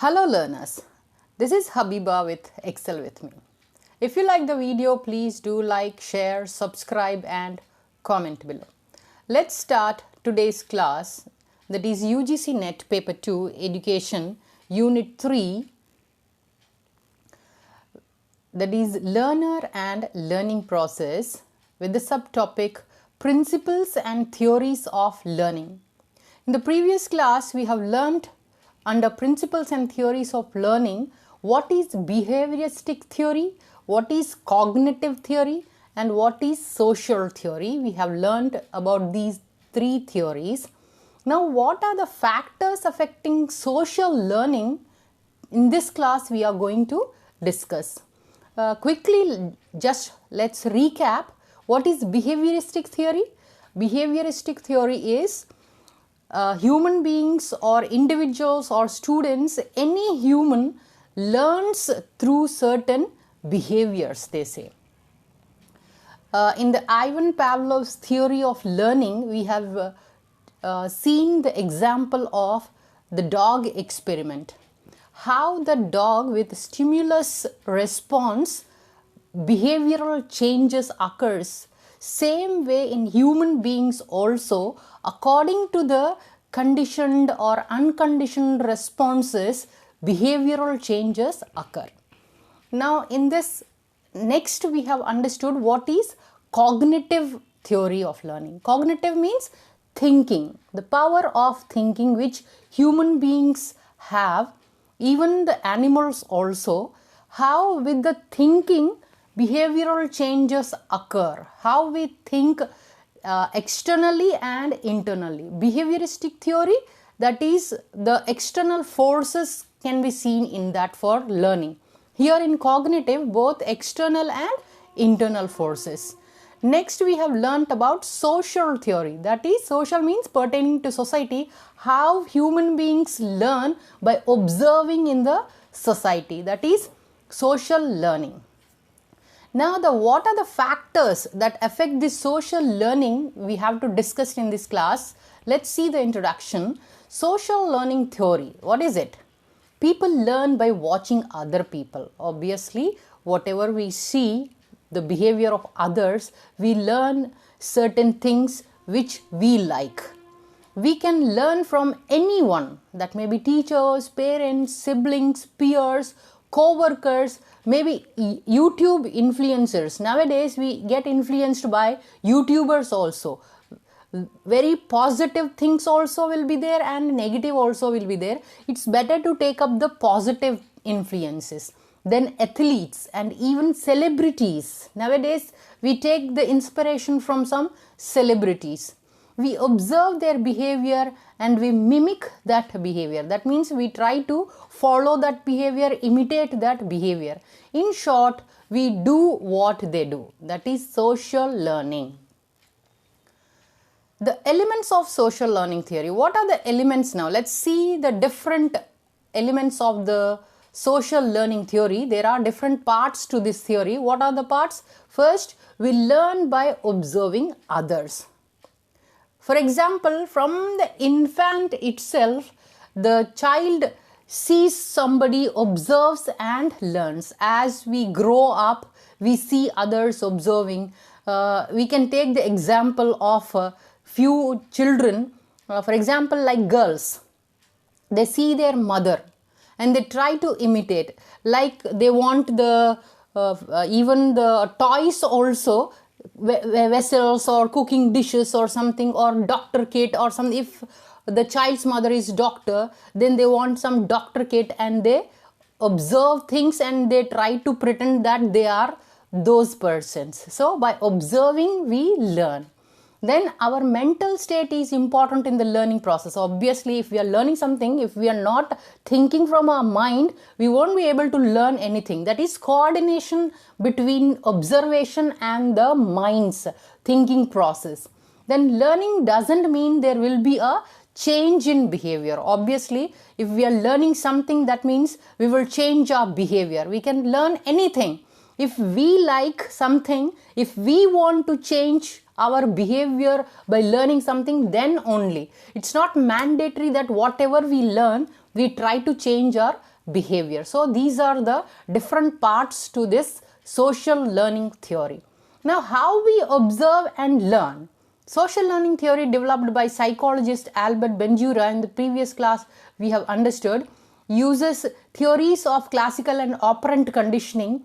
Hello learners, this is Habiba with Excel with me. If you like the video, please do like, share, subscribe and comment below. Let's start today's class, that is UGC NET Paper 2 Education Unit 3, that is Learner and Learning Process, with the subtopic Principles and Theories of Learning. In the previous class, we have learnt under Principles and Theories of Learning what is behavioristic theory, what is cognitive theory and what is social theory. We have learnt about these three theories. Now what are the factors affecting social learning? In this class we are going to discuss. Quickly, just let's recap. What is behavioristic theory? Behavioristic theory is human beings or individuals or students, any human learns through certain behaviors, they say. In the Ivan Pavlov's theory of learning, we have seen the example of the dog experiment. How the dog with stimulus response, behavioral changes occurs. Same way in human beings also, according to the conditioned or unconditioned responses, behavioral changes occur. Now in this next we have understood what is cognitive theory of learning. Cognitive means thinking, the power of thinking which human beings have, even the animals also. How with the thinking behavioral changes occur, how we think externally and internally. Behavioristic theory, that is the external forces can be seen in that for learning. Here in cognitive, both external and internal forces. Next we have learnt about social theory, that is social means pertaining to society, how human beings learn by observing in the society, that is social learning. Now what are the factors that affect this social learning we have to discuss in this class. Let's see the introduction. Social learning theory, what is it? People learn by watching other people. Obviously, whatever we see, the behavior of others, we learn certain things which we like. We can learn from anyone, that may be teachers, parents, siblings, peers, co-workers, maybe YouTube influencers. Nowadays we get influenced by YouTubers also. Very positive things also will be there and negative also will be there. It's better to take up the positive influences. Then athletes and even celebrities. Nowadays we take the inspiration from some celebrities. We observe their behavior and we mimic that behavior. That means we try to follow that behavior, imitate that behavior. In short, we do what they do. That is social learning. The elements of social learning theory. What are the elements now? Let's see the different elements of the social learning theory. There are different parts to this theory. What are the parts? First, we learn by observing others. For example, from the infant itself, the child sees somebody, observes and learns. As we grow up, we see others observing. We can take the example of few children, for example like girls. They see their mother and they try to imitate. Like they want the even the toys also, vessels or cooking dishes or something, or doctor kit or something. If the child's mother is doctor, then they want some doctor kit and they observe things and they try to pretend that they are those persons. So by observing we learn. Then our mental state is important in the learning process. Obviously, if we are learning something, if we are not thinking from our mind, we won't be able to learn anything. That is coordination between observation and the mind's thinking process. Then learning doesn't mean there will be a change in behavior. Obviously, if we are learning something, that means we will change our behavior. We can learn anything. If we like something, if we want to change our behavior by learning something, then only. It's not mandatory that whatever we learn, we try to change our behavior. So these are the different parts to this social learning theory. Now, how we observe and learn. Social learning theory developed by psychologist Albert Bandura in the previous class we have understood uses theories of classical and operant conditioning,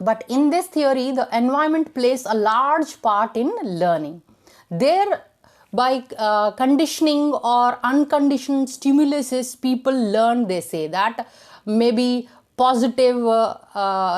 but in this theory the environment plays a large part in learning. There, by conditioning or unconditioned stimuluses, people learn, they say that maybe positive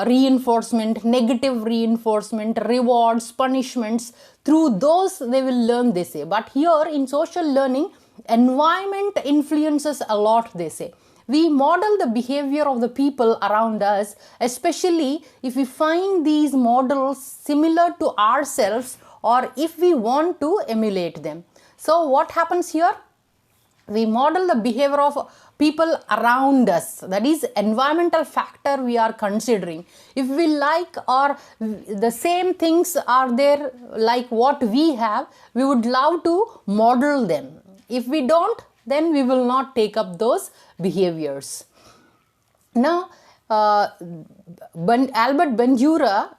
reinforcement, negative reinforcement, rewards, punishments, through those they will learn, they say. But here in social learning, environment influences a lot, they say. We model the behavior of the people around us, especially if we find these models similar to ourselves or if we want to emulate them. So what happens here? We model the behavior of people around us, that is environmental factor we are considering. If we like or the same things are there like what we have, we would love to model them. If we don't, then we will not take up those behaviors. Now, Albert Bandura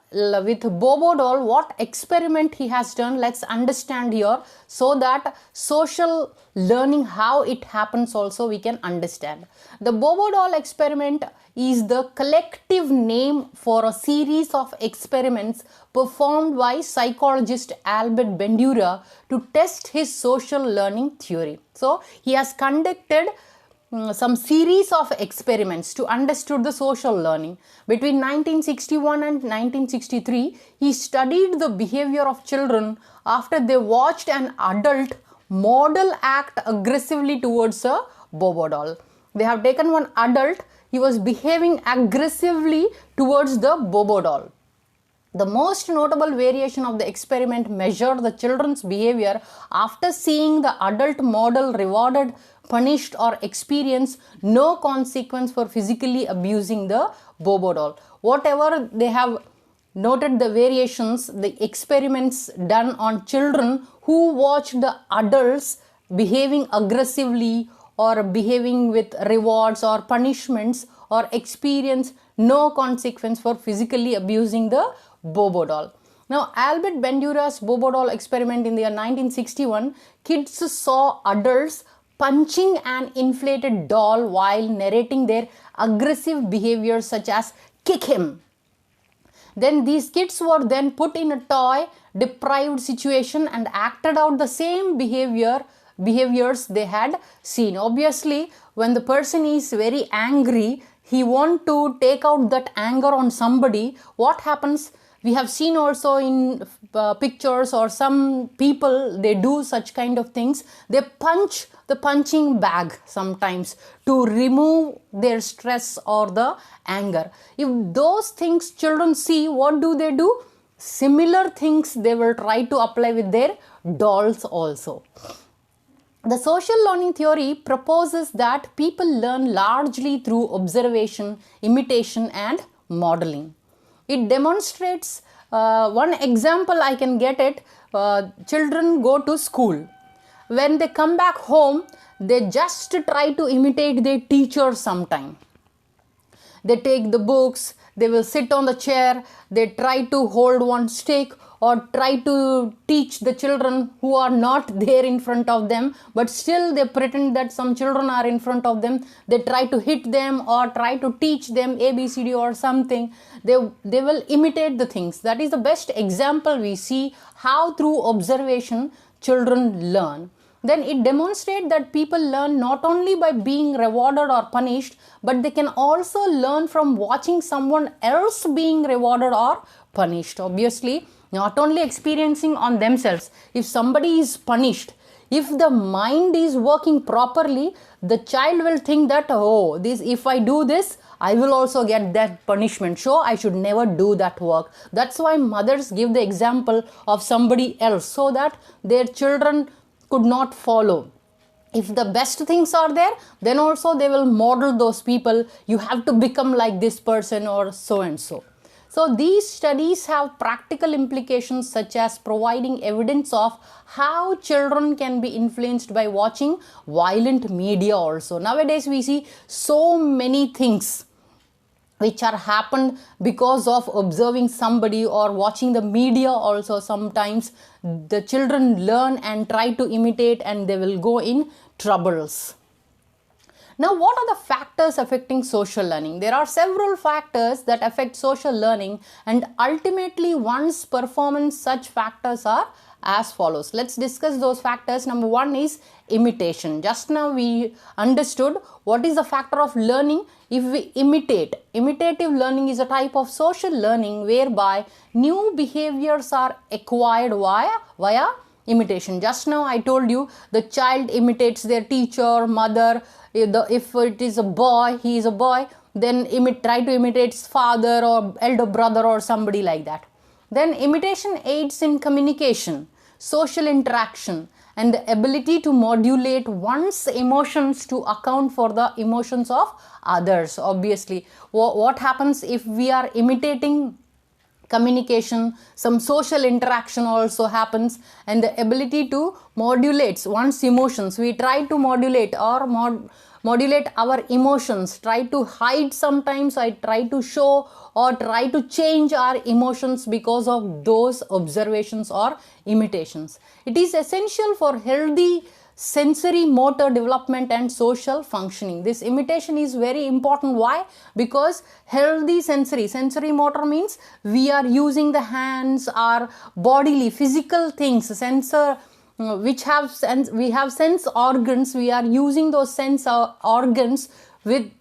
with Bobo doll, what experiment he has done, let's understand here, so that social learning, how it happens also we can understand. The Bobo doll experiment is the collective name for a series of experiments performed by psychologist Albert Bandura to test his social learning theory. So he has conducted some series of experiments to understand the social learning. Between 1961 and 1963, he studied the behavior of children after they watched an adult model act aggressively towards a Bobo doll. They have taken one adult, he was behaving aggressively towards the Bobo doll. The most notable variation of the experiment measured the children's behavior after seeing the adult model rewarded, punished, or experience no consequence for physically abusing the Bobo doll. Whatever they have noted the variations, the experiments done on children who watched the adults behaving aggressively or behaving with rewards or punishments or experience no consequence for physically abusing the Bobo doll. Now, Albert Bandura's Bobo doll experiment in the year 1961, kids saw adults punching an inflated doll while narrating their aggressive behavior such as kick him. Then these kids were then put in a toy deprived situation and acted out the same behaviors they had seen. Obviously, when the person is very angry, he want to take out that anger on somebody. What happens? We have seen also in pictures or some people, they do such kind of things. They punch the punching bag sometimes to remove their stress or the anger. If those things children see, what do? Similar things they will try to apply with their dolls also. The social learning theory proposes that people learn largely through observation, imitation, and modeling. It demonstrates, one example I can get it, children go to school. When they come back home, they just try to imitate their teacher sometime. They take the books, they will sit on the chair, they try to hold one stick or try to teach the children who are not there in front of them, but still they pretend that some children are in front of them. They try to hit them or try to teach them ABCD or something. They will imitate the things. That is the best example we see how through observation children learn. Then it demonstrates that people learn not only by being rewarded or punished, but they can also learn from watching someone else being rewarded or punished. Obviously, not only experiencing on themselves. If somebody is punished, if the mind is working properly, the child will think that, oh, this, if I do this, I will also get that punishment. So I should never do that work. That's why mothers give the example of somebody else so that their children could not follow. If the best things are there, then also they will model those people. You have to become like this person or so and so. So these studies have practical implications such as providing evidence of how children can be influenced by watching violent media also. Nowadays we see so many things which are happened because of observing somebody or watching the media also. Sometimes the children learn and try to imitate and they will go in troubles. Now, what are the factors affecting social learning? There are several factors that affect social learning, and ultimately one's performance, such factors are as follows. Let's discuss those factors. Number one is imitation. Just now we understood what is the factor of learning. If we imitate, imitative learning is a type of social learning whereby new behaviors are acquired via imitation. Just now I told you the child imitates their teacher, mother. If it is a boy, he is a boy, then try to imitate his father or elder brother or somebody like that. Then imitation aids in communication, social interaction, and the ability to modulate one's emotions to account for the emotions of others. Obviously, what happens if we are imitating communication, some social interaction also happens, and the ability to modulate one's emotions. We try to modulate or modulate our emotions, try to hide sometimes, I try to show or try to change our emotions because of those observations or imitations. It is essential for healthy sensory motor development and social functioning. This imitation is very important. Why? Because healthy sensory motor means we are using the hands, our bodily physical things, sensor which have sense, we have sense organs, we are using those sense organs with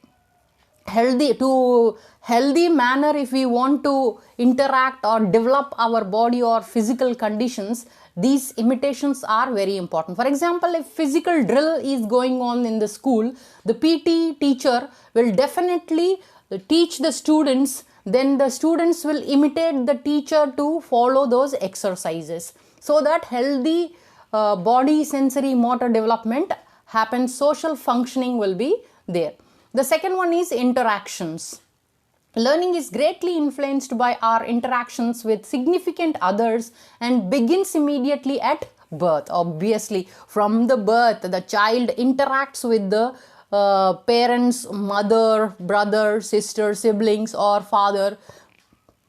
healthy manner. If we want to interact or develop our body or physical conditions, these imitations are very important. For example, if physical drill is going on in the school, the PT teacher will definitely teach the students, then the students will imitate the teacher to follow those exercises, so that healthy body sensory motor development happens, social functioning will be there. The second one is interactions. Learning is greatly influenced by our interactions with significant others and begins immediately at birth. Obviously, from the birth, the child interacts with the parents, mother, brother, sister, siblings, or father.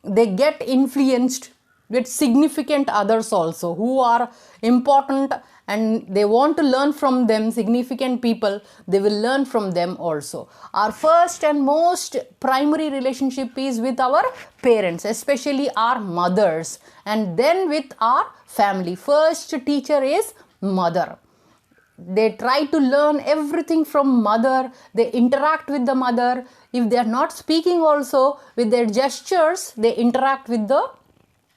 They get influenced with significant others also who are important, and they want to learn from them. Significant people, they will learn from them also. Our first and most primary relationship is with our parents, especially our mothers, and then with our family. First teacher is mother. They try to learn everything from mother. They interact with the mother. If they are not speaking also, with their gestures they interact with the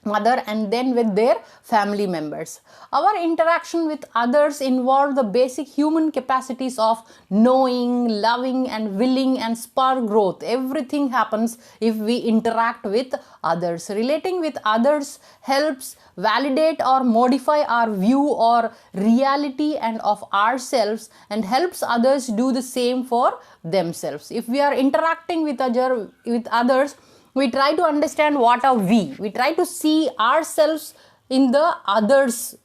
mother and then with their family members. Our interaction with others involve the basic human capacities of knowing, loving, and willing, and spur growth. Everything happens if we interact with others. Relating with others helps validate or modify our view or reality and of ourselves, and helps others do the same for themselves. If we are interacting with others, we try to understand what are we. We try to see ourselves in the others'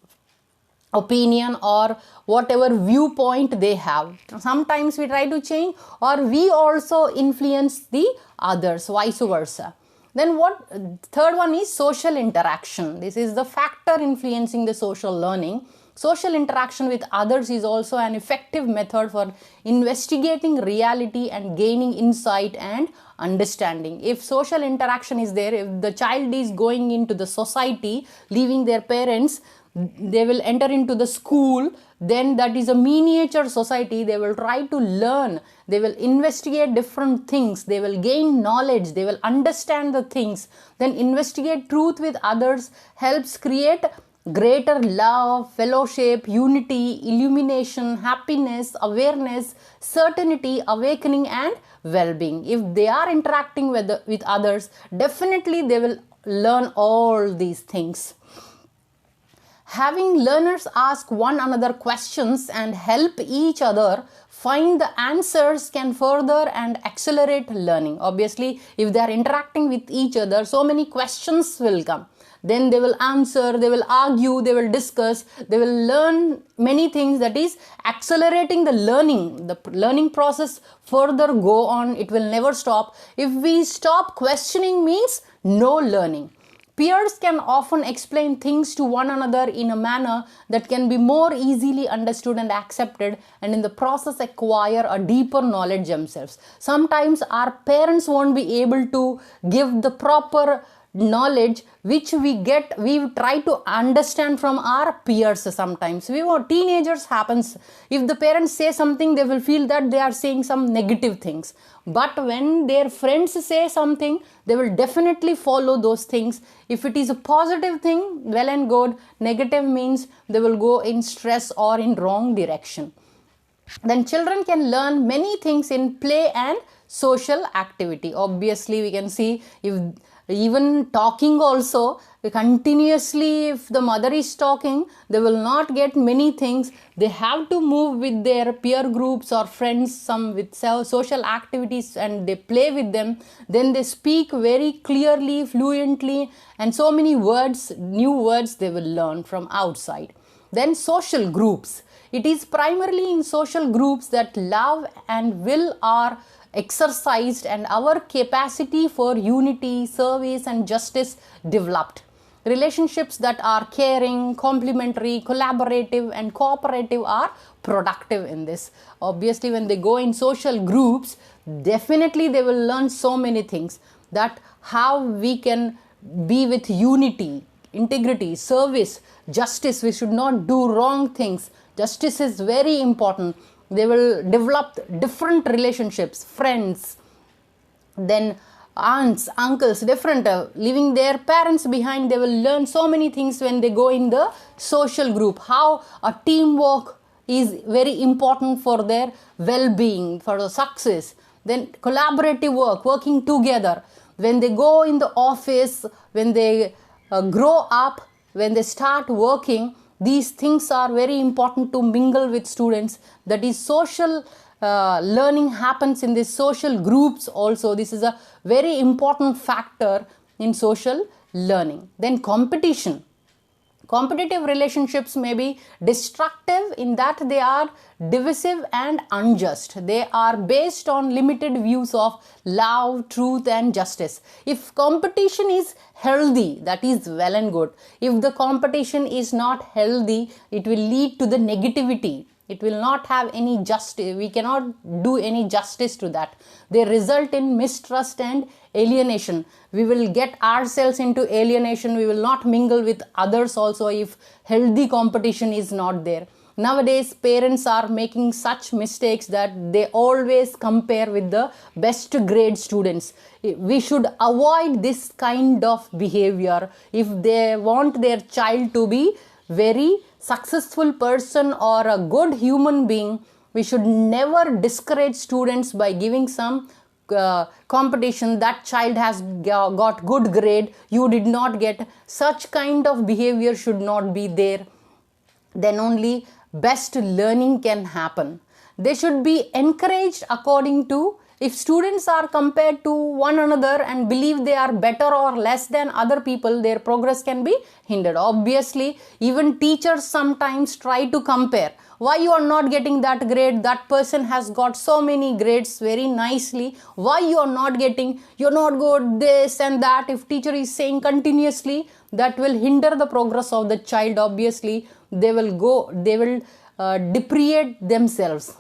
opinion or whatever viewpoint they have. Sometimes we try to change, or we also influence the others, vice versa. Then third one is social interaction. This is the factor influencing the social learning. Social interaction with others is also an effective method for investigating reality and gaining insight and understanding. If social interaction is there, if the child is going into the society, leaving their parents, they will enter into the school, then that is a miniature society. They will try to learn, they will investigate different things, they will gain knowledge, they will understand the things. Then investigate truth with others helps create greater love, fellowship, unity, illumination, happiness, awareness, certainty, awakening, and well-being. If they are interacting with others, definitely they will learn all these things. Having learners ask one another questions and help each other find the answers can further and accelerate learning. Obviously, if they are interacting with each other, so many questions will come. Then they will answer, they will argue, they will discuss, they will learn many things. That is accelerating the learning. The learning process further go on. It will never stop. If we stop questioning means no learning. Peers can often explain things to one another in a manner that can be more easily understood and accepted, and in the process acquire a deeper knowledge themselves. Sometimes our parents won't be able to give the proper knowledge which we try to understand from our peers. Sometimes teenagers happens, if the parents say something, they will feel that they are saying some negative things, but when their friends say something, they will definitely follow those things. If it is a positive thing, well and good. Negative means they will go in stress or in wrong direction. Then children can learn many things in play and social activity. Obviously, we can see, if even talking also, continuously if the mother is talking, they will not get many things. They have to move with their peer groups or friends, some with social activities, and they play with them. Then they speak very clearly, fluently, and so many words, new words they will learn from outside. Then social groups. It is primarily in social groups that love and will are exercised and our capacity for unity, service and justice developed. Relationships that are caring, complementary, collaborative and cooperative are productive in this. Obviously, when they go in social groups, definitely they will learn so many things, that how we can be with unity, integrity, service, justice. We should not do wrong things. Justice is very important. They will develop different relationships, friends, then aunts, uncles, different, leaving their parents behind. They will learn so many things when they go in the social group. How a teamwork is very important for their well-being, for the success. Then collaborative work, working together. When they go in the office, when they grow up, when they start working, these things are very important to mingle with students. That is social learning happens in these social groups also. This is a very important factor in social learning. Then competition. Competitive relationships may be destructive in that they are divisive and unjust. They are based on limited views of love, truth and justice. If competition is healthy, that is well and good. If the competition is not healthy, it will lead to the negativity. It will not have any justice. We cannot do any justice to that. They result in mistrust and alienation. We will get ourselves into alienation. We will not mingle with others also if healthy competition is not there. Nowadays, parents are making such mistakes that they always compare with the best grade students. We should avoid this kind of behavior. If they want their child to be very successful person or a good human being, we should never discourage students by giving some competition. That child has got good grade, you did not get. Such kind of behavior should not be there. Then only best learning can happen. They should be encouraged according to, if students are compared to one another and believe they are better or less than other people, their progress can be hindered. Obviously, even teachers sometimes try to compare. Why you are not getting that grade? That person has got so many grades very nicely. Why you are not getting? You're not good, this and that. If teacher is saying continuously, that will hinder the progress of the child. Obviously, they will depreciate themselves.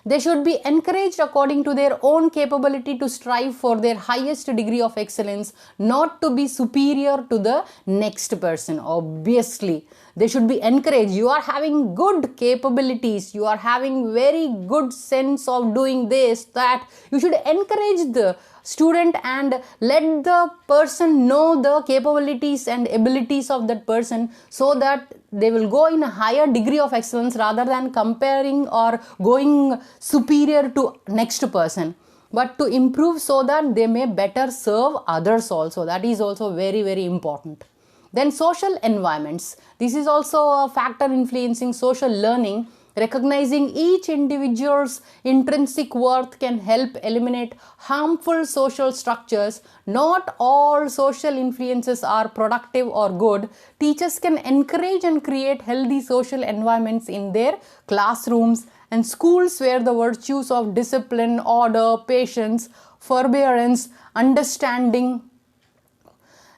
They should be encouraged according to their own capability to strive for their highest degree of excellence, not to be superior to the next person. Obviously, they should be encouraged. You are having good capabilities. You are having very good sense of doing this, that. You should encourage the student and let the person know the capabilities and abilities of that person, so that they will go in a higher degree of excellence rather than comparing or going superior to next person, but to improve so that they may better serve others also. That is also very, very important. Then social environments. This is also a factor influencing social learning. Recognizing each individual's intrinsic worth can help eliminate harmful social structures. Not all social influences are productive or good. Teachers can encourage and create healthy social environments in their classrooms and schools where the virtues of discipline, order, patience, forbearance, understanding,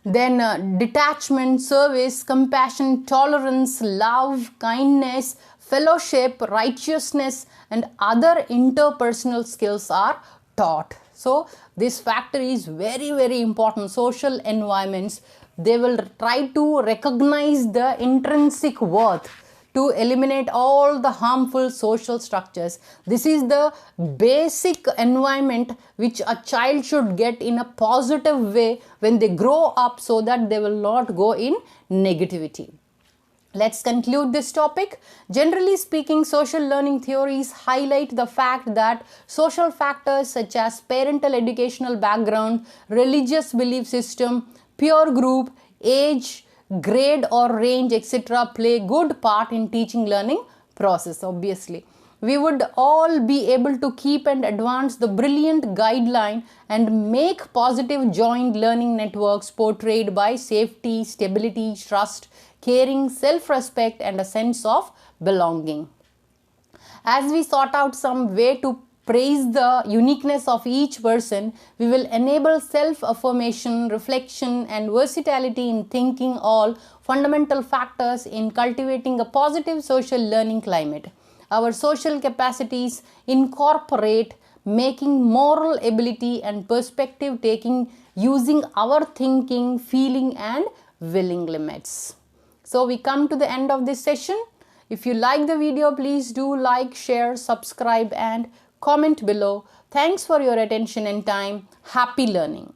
then detachment, service, compassion, tolerance, love, kindness, fellowship, righteousness, and other interpersonal skills are taught. So this factor is very, very important. Social environments, they will try to recognize the intrinsic worth to eliminate all the harmful social structures. This is the basic environment which a child should get in a positive way when they grow up, so that they will not go in negativity. Let's conclude this topic. Generally speaking, social learning theories highlight the fact that social factors such as parental educational background, religious belief system, peer group, age, grade or range, etc. play good part in teaching learning process. Obviously, we would all be able to keep and advance the brilliant guideline and make positive joint learning networks portrayed by safety, stability, trust, caring, self-respect, and a sense of belonging. As we sort out some way to praise the uniqueness of each person, we will enable self-affirmation, reflection, and versatility in thinking, all fundamental factors in cultivating a positive social learning climate. Our social capacities incorporate making moral ability and perspective taking using our thinking, feeling, and willing limits. So we come to the end of this session. If you like the video, please do like, share, subscribe, and comment below. Thanks for your attention and time. Happy learning.